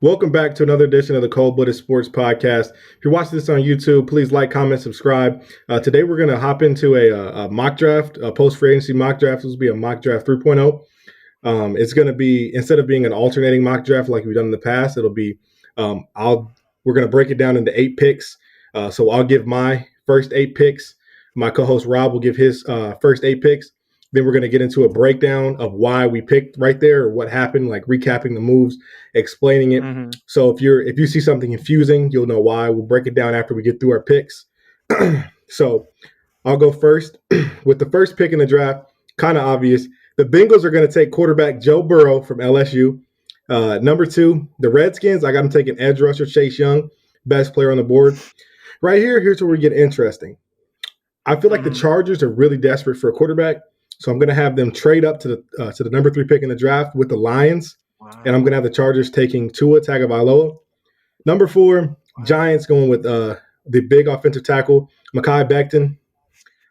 Welcome back to another edition of the Cold Blooded Sports Podcast. If you're watching this on YouTube, please like, comment, subscribe. Today we're going to hop into a mock draft, a post-free agency mock draft. This will be a mock draft 3.0. It's going to be, instead of being an alternating mock draft like we've done in the past, it'll be, we're going to break it down into 8 picks. So I'll give my first 8 picks. My co-host Rob will give his first 8 picks. Then we're going to get into a breakdown of why we picked right there, or what happened, like recapping the moves, explaining it. Mm-hmm. So if you see something confusing, you'll know why. We'll break it down after we get through our picks. So I'll go first with the first pick in the draft. Kind of obvious. The Bengals are going to take quarterback Joe Burrow from LSU. Number 2, the Redskins. I got them taking edge rusher Chase Young, best player on the board. Right here, here's where we get interesting. I feel like the Chargers are really desperate for a quarterback. So I'm going to have them trade up to the number 3 pick in the draft with the Lions. Wow. And I'm going to have the Chargers taking Tua Tagovailoa. Number 4, Giants going with the big offensive tackle, Mekhi Becton.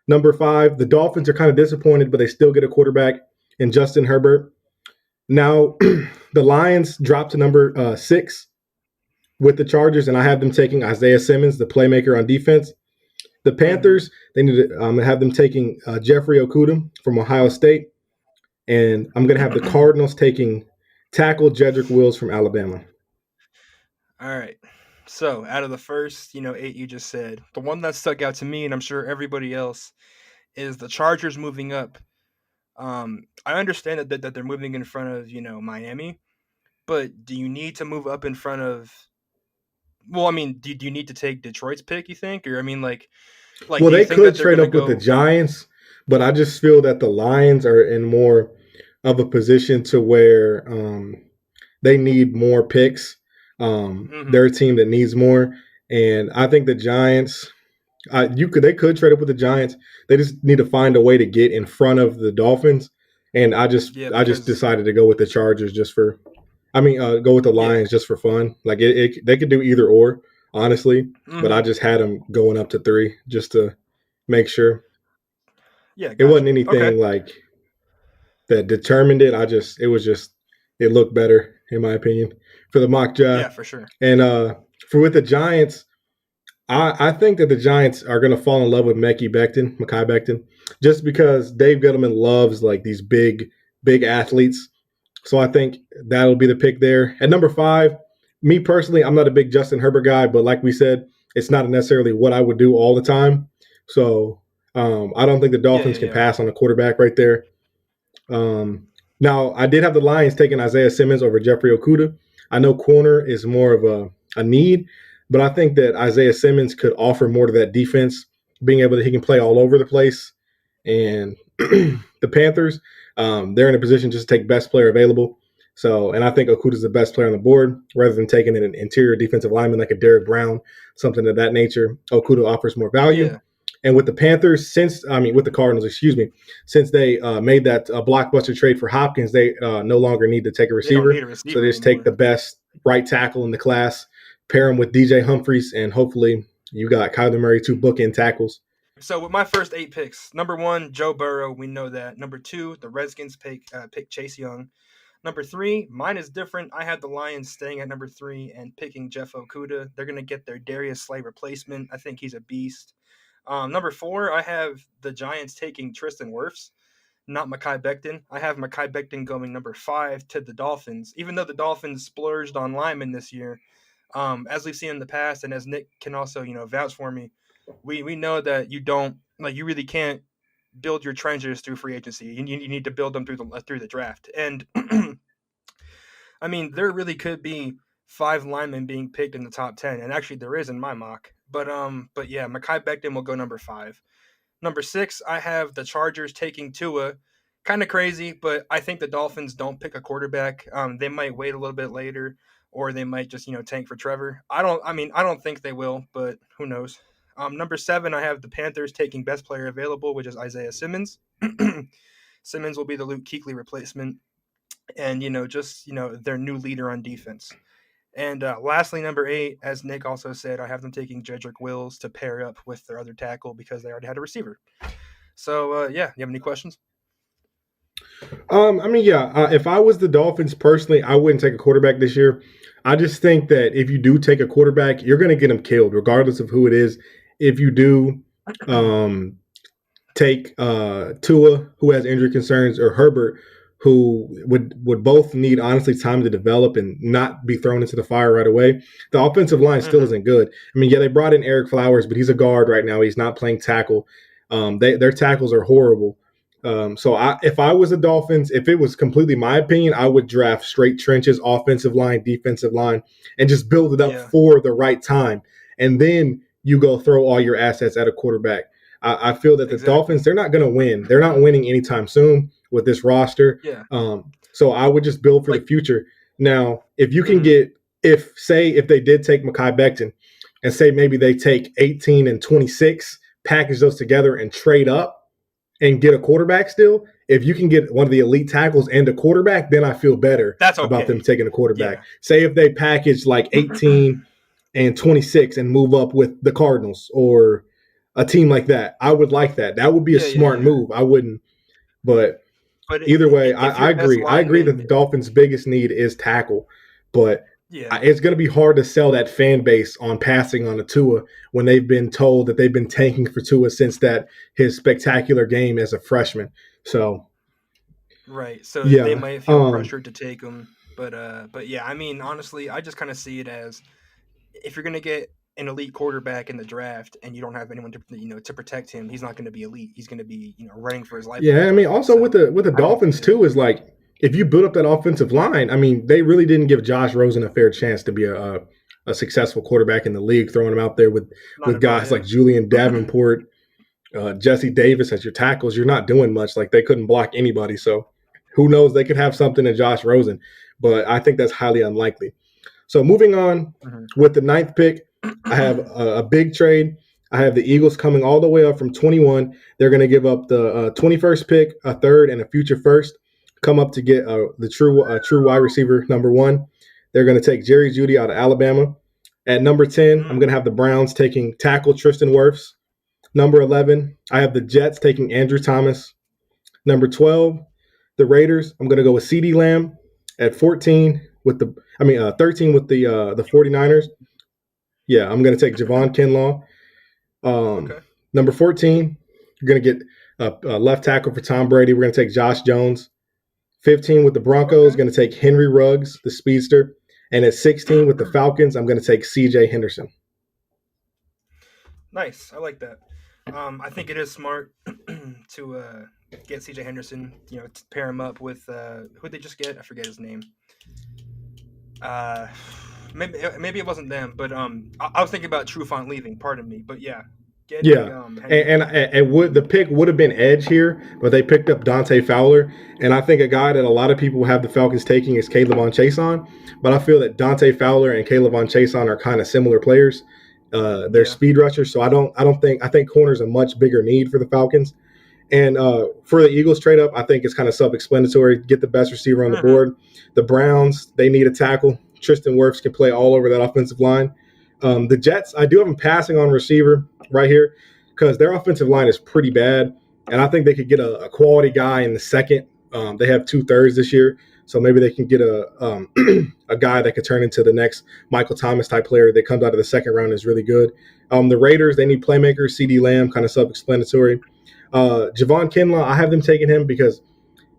Number 5, the Dolphins are kind of disappointed, but they still get a quarterback in Justin Herbert. Now, the Lions dropped to number 6 with the Chargers, and I have them taking Isaiah Simmons, the playmaker on defense. The Panthers, they need to have them taking Jeffrey Okudah from Ohio State. And I'm going to have the Cardinals taking tackle Jedrick Wills from Alabama. All right. So out of the first, 8 you just said, the one that stuck out to me, and I'm sure everybody else, is the Chargers moving up. I understand that they're moving in front of, Miami, but do you need to move up in front of? Well, I mean, do you need to take Detroit's pick? You think, or I mean, like well, they could trade up with the Giants, but I just feel that the Lions are in more of a position to where they need more picks. They're a team that needs more, and I think the Giants. They could trade up with the Giants. They just need to find a way to get in front of the Dolphins, and I just decided to go with the Chargers go with the Lions just for fun. Like they could do either or, honestly, but I just had them going up to 3 just to make sure. Yeah, gotcha. It wasn't anything like that determined it. It looked better in my opinion for the mock draft. Yeah, for sure. And with the Giants, I think that the Giants are going to fall in love with Mekhi Becton, just because Dave Gettleman loves like these big athletes. So I think that'll be the pick there. At number 5, me personally, I'm not a big Justin Herbert guy, but like we said, it's not necessarily what I would do all the time. So I don't think the Dolphins can pass on a quarterback right there. Now, I did have the Lions taking Isaiah Simmons over Jeffrey Okudah. I know corner is more of a need, but I think that Isaiah Simmons could offer more to that defense, being able he can play all over the place. And the Panthers, they're in a position just to take best player available. So, and I think Okudah is the best player on the board, rather than taking an interior defensive lineman like a Derrick Brown, something of that nature. Okudah offers more value. Yeah. And with the Panthers, with the Cardinals, since they made that blockbuster trade for Hopkins, they no longer need to take a receiver. So they just take the best right tackle in the class, pair him with DJ Humphries, and hopefully you got Kyler Murray 2 bookend tackles. So with my first 8 picks, number 1, Joe Burrow, we know that. Number 2, the Redskins pick Chase Young. Number 3, mine is different. I had the Lions staying at number 3 and picking Jeff Okudah. They're going to get their Darius Slay replacement. I think he's a beast. Number 4, I have the Giants taking Tristan Wirfs, not Mekhi Becton. I have Mekhi Becton going number 5 to the Dolphins. Even though the Dolphins splurged on linemen this year, as we've seen in the past, and as Nick can also, vouch for me, we know that you really can't build your trenches through free agency. You need to build them through the draft. And I mean, there really could be 5 linemen being picked in the top 10, and actually there is in my mock. But yeah, Mekhi Becton will go number 5. Number 6, I have the Chargers taking Tua. Kind of crazy, but I think the Dolphins don't pick a quarterback. They might wait a little bit later, or they might just tank for Trevor. I don't think they will, but who knows. Number 7, I have the Panthers taking best player available, which is Isaiah Simmons. Simmons will be the Luke Kuechly replacement, and their new leader on defense. And lastly, number 8, as Nick also said, I have them taking Jedrick Wills to pair up with their other tackle because they already had a receiver. So, you have any questions? I mean, yeah. If I was the Dolphins personally, I wouldn't take a quarterback this year. I just think that if you do take a quarterback, you're going to get him killed, regardless of who it is. If you do um, take Tua, who has injury concerns, or Herbert, who would both need honestly time to develop and not be thrown into the fire right away. The offensive line still Hmm. isn't good. I mean, yeah, they brought in Eric Flowers, but he's a guard right now. He's not playing tackle. Their tackles are horrible. If I was the Dolphins, if it was completely my opinion, I would draft straight trenches, offensive line, defensive line, and just build it up Yeah, for the right time. And then you go throw all your assets at a quarterback. I feel that the exactly. Dolphins, they're not going to win. They're not winning anytime soon with this roster. Yeah, So I would just build for the like, future. Now, if you can mhm, get, if they did take Mekhi Becton and say maybe they take 18 and 26, package those together and trade up and get a quarterback still, if you can get one of the elite tackles and a quarterback, then I feel better that's about them okay. taking a quarterback. Yeah. Say if they package like 18 and 26 and move up with the Cardinals or a team like that. I would like that. That would be a Yeah, yeah, smart yeah. move. I wouldn't, but But either way, if I your best agree. I agree that lineman, the Dolphins' biggest need is tackle, but yeah, it's going to be hard to sell that fan base on passing on a Tua when they've been told that they've been tanking for Tua since that his spectacular game as a freshman. So right. So they yeah, might feel pressured to take him. But yeah, I mean, honestly, I just kind of see it as if you're gonna get an elite quarterback in the draft and you don't have anyone to to protect him, he's not going to be elite. He's going to be running for his life the whole yeah. I mean, time. also So with the I don't Dolphins see it. too is like if you build up that offensive line. I mean, they really didn't give Josh Rosen a fair chance to be a successful quarterback in the league, throwing him out there Not with at all. guys Yeah. like Julian Davenport, Jesse Davis as your tackles. You're not doing much. Like they couldn't block anybody. So who knows? They could have Yeah. something in Josh Rosen, but I think that's highly unlikely. So moving on Hmm. with the ninth pick, I have a big trade. I have the Eagles coming all the way up from 21. They're going to give up the 21st pick, a third, and a future first. Come up to get the true wide receiver number one. They're going to take Jerry Judy out of Alabama. At number 10, I'm Mm, going to have the Browns taking tackle Tristan Wirfs. Number 11, I have the Jets taking Andrew Thomas. Number 12, the Raiders, I'm going to go with CeeDee Lamb. At 14 with the, 13 with the 49ers. Yeah, I'm going to take Javon Kinlaw. Um, okay. Number 14, you're going to get a left tackle for Tom Brady. We're going to take Josh Jones. 15 with the Broncos, Okay. going to take Henry Ruggs, the speedster. And at 16 with the Falcons, I'm going to take CJ Henderson. Nice. I like that. I think it is smart to get CJ Henderson. To pair him up with who they just get. I forget his name. Uh, maybe it wasn't them, but I was thinking about Trufant leaving. Pardon me, but yeah, getting Yeah. Henderson. And would the pick would have been edge here, but they picked up Dante Fowler, and I think a guy that a lot of people have the Falcons taking is Caleb on Chason, but I feel that Dante Fowler and Caleb on Chason are kind of similar players. They're Yeah. speed rushers, so I think corner's a much bigger need for the Falcons. And for the Eagles trade up, I think it's kind of self-explanatory. Get the best receiver on the Hmm. board. The Browns, they need a tackle. Tristan Wirfs can play all over that offensive line. The Jets, I do have them passing on receiver right here because their offensive line is pretty bad, and I think they could get a quality guy in the second. They have 2/3 this year, so maybe they can get a guy that could turn into the next Michael Thomas type player that comes out of the second round is really good. The Raiders, they need playmakers. CeeDee Lamb, kind of self-explanatory. Javon Kinlaw, I have them taking him because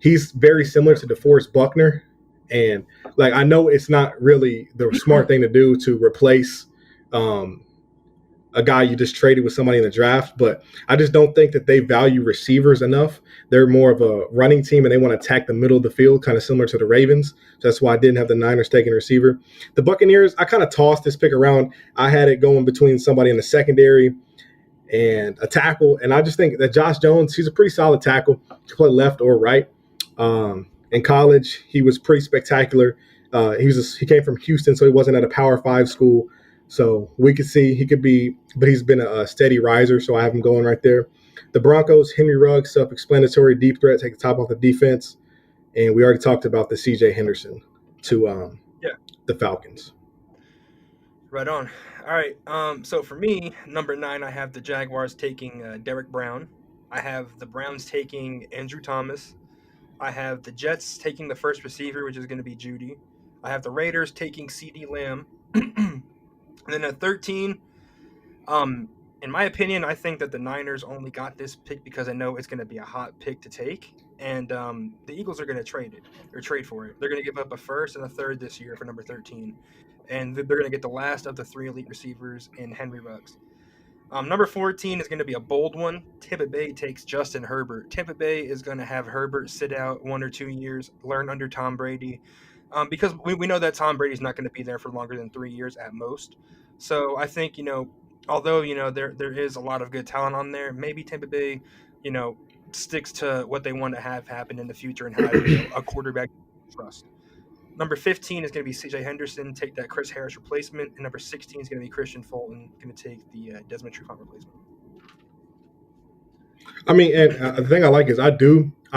he's very similar to DeForest Buckner, and like I know it's not really the smart thing to do to replace um, a guy you just traded with somebody in the draft, but I just don't think that they value receivers enough. They're more of a running team and they want to attack the middle of the field, kind of similar to the Ravens. So that's why I didn't have the Niners taking a receiver. The Buccaneers, I kind of tossed this pick around. I had it going between somebody in the secondary and a tackle. And I just think that Josh Jones, he's a pretty solid tackle. He can play left or right. In college, he was pretty spectacular. He came from Houston, so he wasn't at a Power Five school. So we could see he could be, but he's been a steady riser. So I have him going right there. The Broncos, Henry Ruggs, self-explanatory, deep threat, take the top off the defense, and we already talked about the C.J. Henderson to Yeah. the Falcons. Right on. All right. So for me, number 9, I have the Jaguars taking Derek Brown. I have the Browns taking Andrew Thomas. I have the Jets taking the first receiver, which is going to be Judy. I have the Raiders taking CD Lamb. And then at 13, um, in my opinion, I think that the Niners only got this pick because I know it's going to be a hot pick to take, and the Eagles are going to trade it or trade for it. They're going to give up a first and a third this year for number 13, and they're going to get the last of the 3 elite receivers in Henry Ruggs. Number 14 is going to be a bold one. Tampa Bay takes Justin Herbert. Tampa Bay is going to have Herbert sit out 1 or 2 years, learn under Tom Brady, because we know that Tom Brady's not going to be there for longer than 3 years at most. So I think, although, there is a lot of good talent on there, maybe Tampa Bay, sticks to what they want to have happen in the future and have a quarterback trust. Number 15 is going to be C.J. Henderson, take that Chris Harris replacement. And number 16 is going to be Christian Fulton, going to take the Desmond Trufant replacement. I mean, and the thing I like is I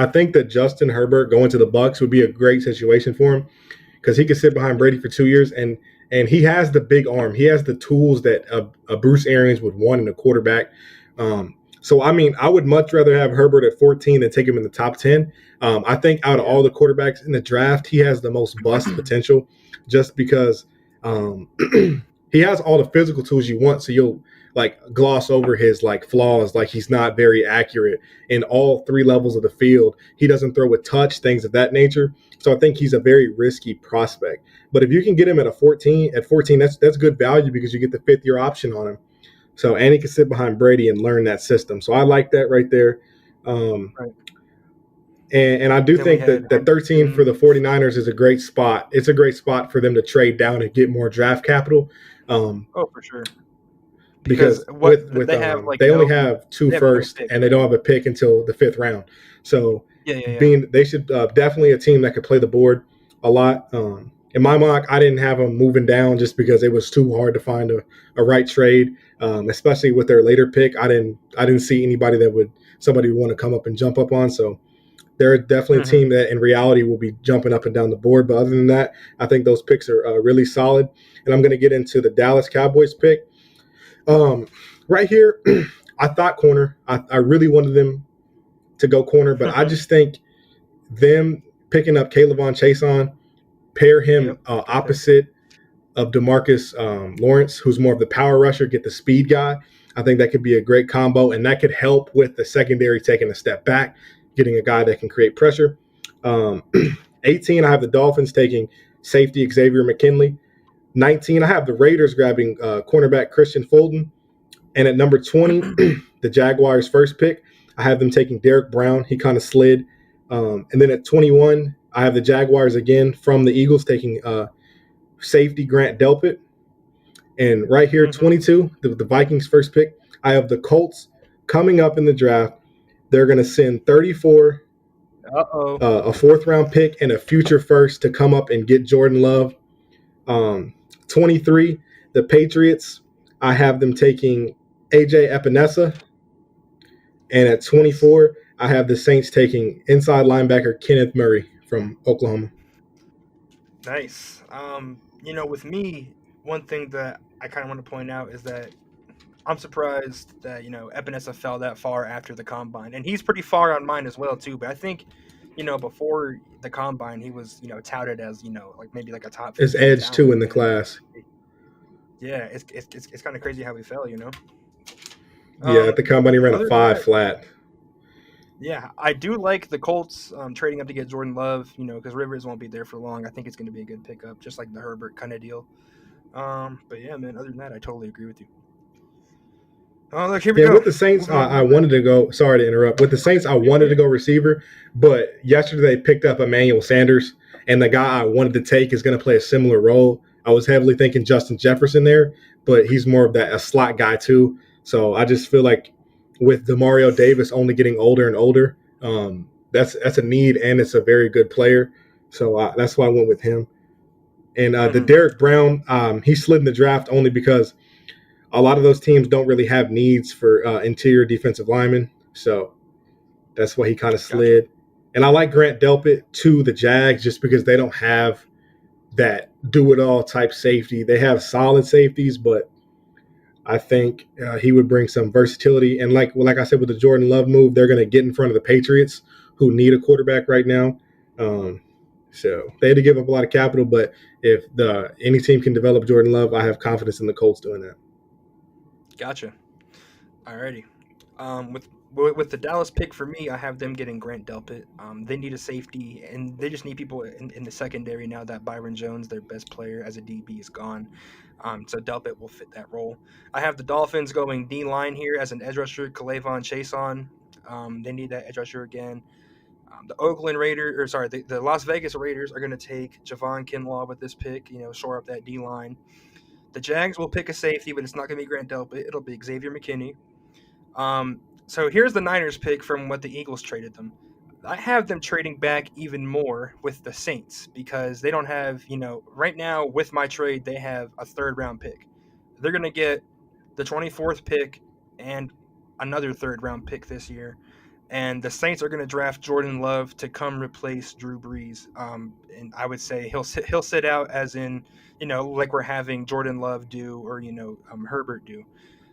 think that Justin Herbert going to the Bucs would be a great situation for him because he could sit behind Brady for 2 years, and he has the big arm. He has the tools that a Bruce Arians would want in a quarterback. So, I mean, I would much rather have Herbert at 14 than take him in the top 10. I think out of all the quarterbacks in the draft, he has the most bust potential just because he has all the physical tools you want. So you'll like gloss over his like flaws, like he's not very accurate in all 3 levels of the field. He doesn't throw with touch, things of that nature. So I think he's a very risky prospect. But if you can get him at 14, that's good value because you get the 5th-year option on him. So, and he can sit behind Brady and learn that system. So I like that right there. Right. And I do Then think that 13 for the 49ers is a great spot. It's a great spot for them to trade down and get more draft capital. Oh, for sure. Because what with they have, like, they only have 2 they have no first, pick. and they don't have a pick until the 5th round. So Yeah. they should definitely a team that could play the board a lot. In my mock, I didn't have them moving down just because it was too hard to find a right trade, especially with their later pick. I didn't see anybody somebody would want to come up and jump up on. So they're definitely a team that in reality will be jumping up and down the board. But other than that, I think those picks are really solid. And I'm going to get into the Dallas Cowboys pick. Right here, I thought corner. I really wanted them to go corner, but I just think them picking up Kayvon Chason, pair him opposite of DeMarcus Lawrence, who's more of the power rusher, get the speed guy. I think that could be a great combo, and that could help with the secondary taking a step back, getting a guy that can create pressure. 18, I have the Dolphins taking safety Xavier McKinley. 19, I have the Raiders grabbing cornerback Christian Fulton. And at number 20, the Jaguars' first pick, I have them taking Derek Brown. He kind of slid. And then at 21, I have the Jaguars again from the Eagles taking safety Grant Delpit. And right here, 22, the Vikings' first pick, I have the Colts coming up in the draft. They're going to send 34, a 4th-round pick, and a future first to come up and get Jordan Love. 23, the Patriots, I have them taking AJ Epinesa. And at 24, I have the Saints taking inside linebacker Kenneth Murray from Oklahoma. Nice. With me, one thing that I kind of want to point out is that I'm surprised that, Epinesa fell that far after the combine. And he's pretty far on mine as well, too. But I think, before the combine, he was, touted as, like maybe like a top. His edge, too, in the class. Yeah, it's kind of crazy how he fell, Yeah, at the combine, he ran a 5 flat. Yeah, I do like the Colts trading up to get Jordan Love, because Rivers won't be there for long. I think it's going to be a good pickup, just like the Herbert kind of deal. But yeah, man, other than that, I totally agree with you. Oh, look, here we go. With the Saints, I wanted to go. Sorry to interrupt. With the Saints, I wanted to go receiver, but yesterday they picked up Emmanuel Sanders, and the guy I wanted to take is going to play a similar role. I was heavily thinking Justin Jefferson there, but he's more of a slot guy too. So I just feel like with Demario Davis only getting older and older, that's a need, and it's a very good player. So that's why I went with him. And the Derek Brown, he slid in the draft only because a lot of those teams don't really have needs for interior defensive linemen. So that's why he kind of slid. Gotcha. And I like Grant Delpit to the Jags just because they don't have that do-it-all type safety. They have solid safeties, but I think he would bring some versatility. And like I said, with the Jordan Love move, they're going to get in front of the Patriots, who need a quarterback right now. So they had to give up a lot of capital, but if any team can develop Jordan Love, I have confidence in the Colts doing that. Gotcha. Alrighty. With the Dallas pick for me, I have them getting Grant Delpit. They need a safety, and they just need people in the secondary now that Byron Jones, their best player as a DB, is gone. So Delpit will fit that role. I have the Dolphins going D line here as an edge rusher, Kalavon Chason. They need that edge rusher again. The Oakland Raiders, or sorry, the Las Vegas Raiders are going to take Javon Kinlaw with this pick. Shore up that D line. The Jags will pick a safety, but it's not going to be Grant Delpit. It'll be Xavier McKinney. So here's the Niners pick from what the Eagles traded them. I have them trading back even more with the Saints because they don't have, right now with my trade, they have a third round pick. They're going to get the 24th pick and another third round pick this year. And the Saints are going to draft Jordan Love to come replace Drew Brees. And I would say he'll sit out as in, like we're having Jordan Love do or, Herbert do.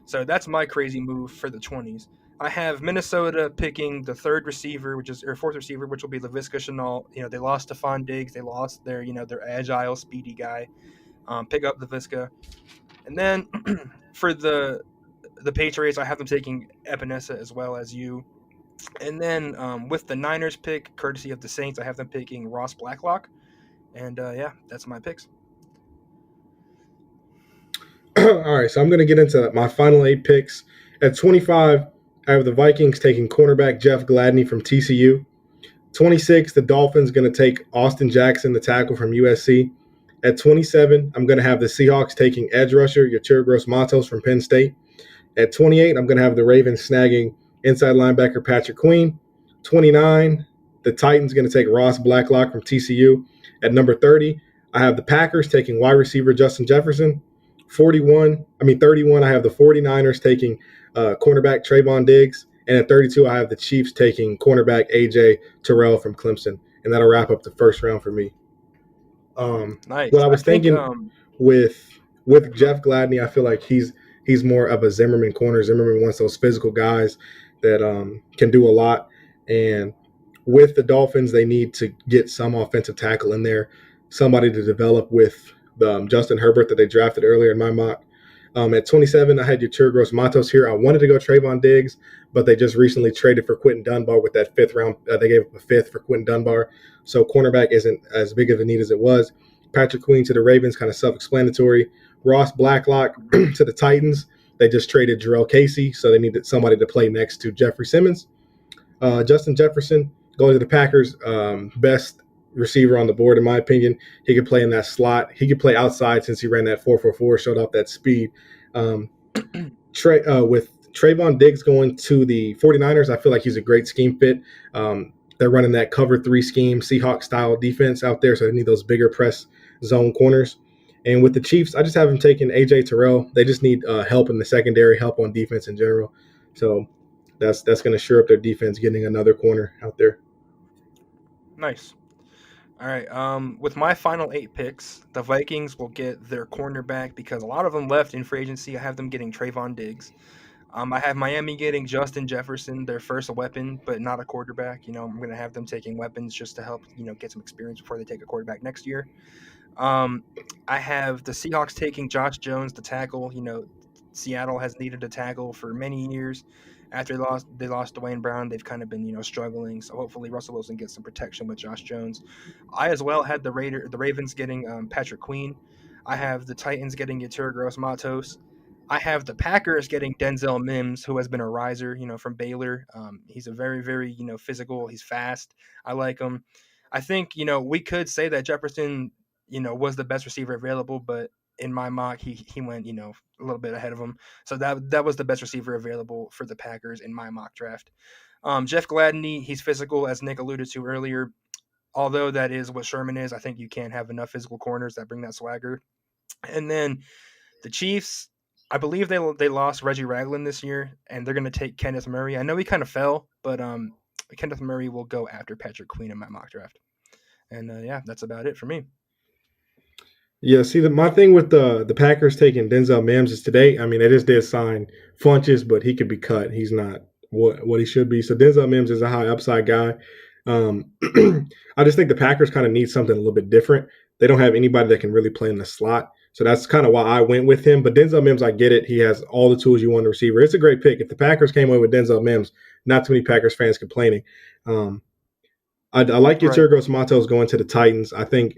So that's my crazy move for the 20s. I have Minnesota picking the third receiver, fourth receiver, which will be Laviska Shenault. They lost Stephon Diggs. They lost their agile, speedy guy. Pick up Laviska. And then for the Patriots, I have them taking Epinesa as well as you. And then with the Niners pick, courtesy of the Saints, I have them picking Ross Blacklock. And that's my picks. All right, so I'm going to get into my final 8 picks. At 25, I have the Vikings taking cornerback Jeff Gladney from TCU. 26, the Dolphins going to take Austin Jackson, the tackle from USC. At 27, I'm going to have the Seahawks taking edge rusher Yetur Gross-Matos from Penn State. At 28, I'm going to have the Ravens snagging inside linebacker Patrick Queen. 29, the Titans going to take Ross Blacklock from TCU. At number 30, I have the Packers taking wide receiver Justin Jefferson. 31, I have the 49ers taking cornerback Trayvon Diggs. And at 32, I have the Chiefs taking cornerback A.J. Terrell from Clemson. And that'll wrap up the first round for me. Nice. What I was thinking with Jeff Gladney, I feel like he's more of a Zimmerman corner. Zimmerman wants those physical guys that can do a lot. And with the Dolphins, they need to get some offensive tackle in there, somebody to develop with Justin Herbert that they drafted earlier in my mock. At 27, I had Yetur Gross-Matos here. I wanted to go Trayvon Diggs, but they just recently traded for Quentin Dunbar with that 5th round. They gave up a 5th for Quentin Dunbar. So cornerback isn't as big of a need as it was. Patrick Queen to the Ravens, kind of self-explanatory. Ross Blacklock to the Titans. They just traded Jarrell Casey, so they needed somebody to play next to Jeffrey Simmons. Justin Jefferson going to the Packers, best receiver on the board, in my opinion. He could play in that slot. He could play outside since he ran that 4.44, showed off that speed. With Trayvon Diggs going to the 49ers, I feel like he's a great scheme fit. They're running that cover 3 scheme, Seahawks-style defense out there, so they need those bigger press zone corners. And with the Chiefs, I just have them taking A.J. Terrell. They just need help in the secondary, help on defense in general. So that's going to shore up their defense, getting another corner out there. Nice. All right. With my final 8 picks, the Vikings will get their cornerback because a lot of them left in free agency. I have them getting Trayvon Diggs. I have Miami getting Justin Jefferson, their first weapon, but not a quarterback. I'm going to have them taking weapons just to help, get some experience before they take a quarterback next year. I have the Seahawks taking Josh Jones, the tackle. Seattle has needed a tackle for many years. After they lost Dwayne Brown, they've kind of been, struggling. So hopefully Russell Wilson gets some protection with Josh Jones. I as well had the Ravens getting Patrick Queen. I have the Titans getting Yetur Gross-Matos. I have the Packers getting Denzel Mims, who has been a riser, from Baylor. He's a very, very, physical. He's fast. I like him. I think, we could say that Jefferson, was the best receiver available, but in my mock, he went, a little bit ahead of him. So that was the best receiver available for the Packers in my mock draft. Jeff Gladney, he's physical, as Nick alluded to earlier. Although that is what Sherman is, I think you can't have enough physical corners that bring that swagger. And then the Chiefs, I believe they lost Reggie Ragland this year, and they're going to take Kenneth Murray. I know he kind of fell, but Kenneth Murray will go after Patrick Queen in my mock draft. And that's about it for me. Yeah, see, my thing with the Packers taking Denzel Mims is today. They just did sign Funches, but he could be cut. He's not what he should be. So Denzel Mims is a high upside guy. I just think the Packers kind of need something a little bit different. They don't have anybody that can really play in the slot. So that's kind of why I went with him. But Denzel Mims, I get it. He has all the tools you want in a receiver. It's a great pick. If the Packers came away with Denzel Mims, not too many Packers fans complaining. I like your Right. Yorgos Matos going to the Titans. I think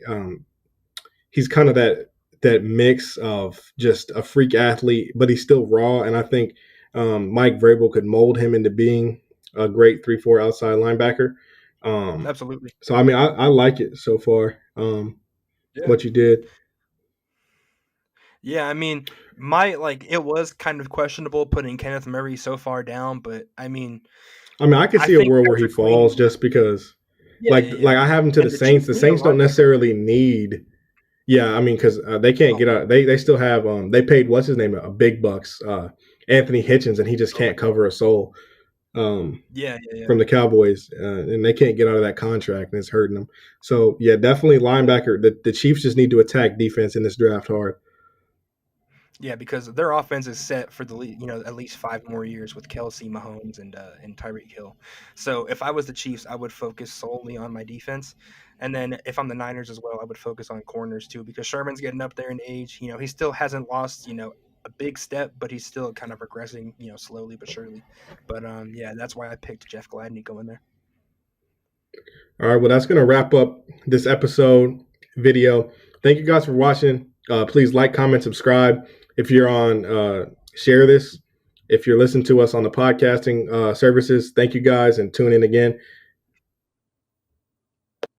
he's kind of that mix of just a freak athlete, but he's still raw. And I think Mike Vrabel could mold him into being a great 3-4 outside linebacker. Absolutely. So I mean, I like it so far. Yeah. What you did. Yeah, I mean, it was kind of questionable putting Kenneth Murray so far down, but I mean, I mean, I could I see a think world where he Patrick falls Queen. just because, Yeah, yeah, yeah. like I have him to the And the Saints. Chiefs The need a Saints don't linebacker. necessarily need. Yeah, I mean, because they can't Oh, get out. They still have. They paid what's his name a big bucks. Anthony Hitchens, and he just okay. can't cover a soul. Um, Yeah, yeah, yeah. from the Cowboys, and they can't get out of that contract, and it's hurting them. So yeah, definitely linebacker. The Chiefs just need to attack defense in this draft hard. Yeah, because their offense is set for at least 5 more years with Kelsey, Mahomes, and Tyreek Hill. So if I was the Chiefs, I would focus solely on my defense, and then if I'm the Niners as well, I would focus on corners too because Sherman's getting up there in age. He still hasn't lost a big step, but he's still kind of progressing slowly but surely. But yeah, that's why I picked Jeff Gladney going there. All right, well that's gonna wrap up this episode video. Thank you guys for watching. Please like, comment, subscribe. If you're on, share this. If you're listening to us on the podcasting services, thank you guys and tune in again.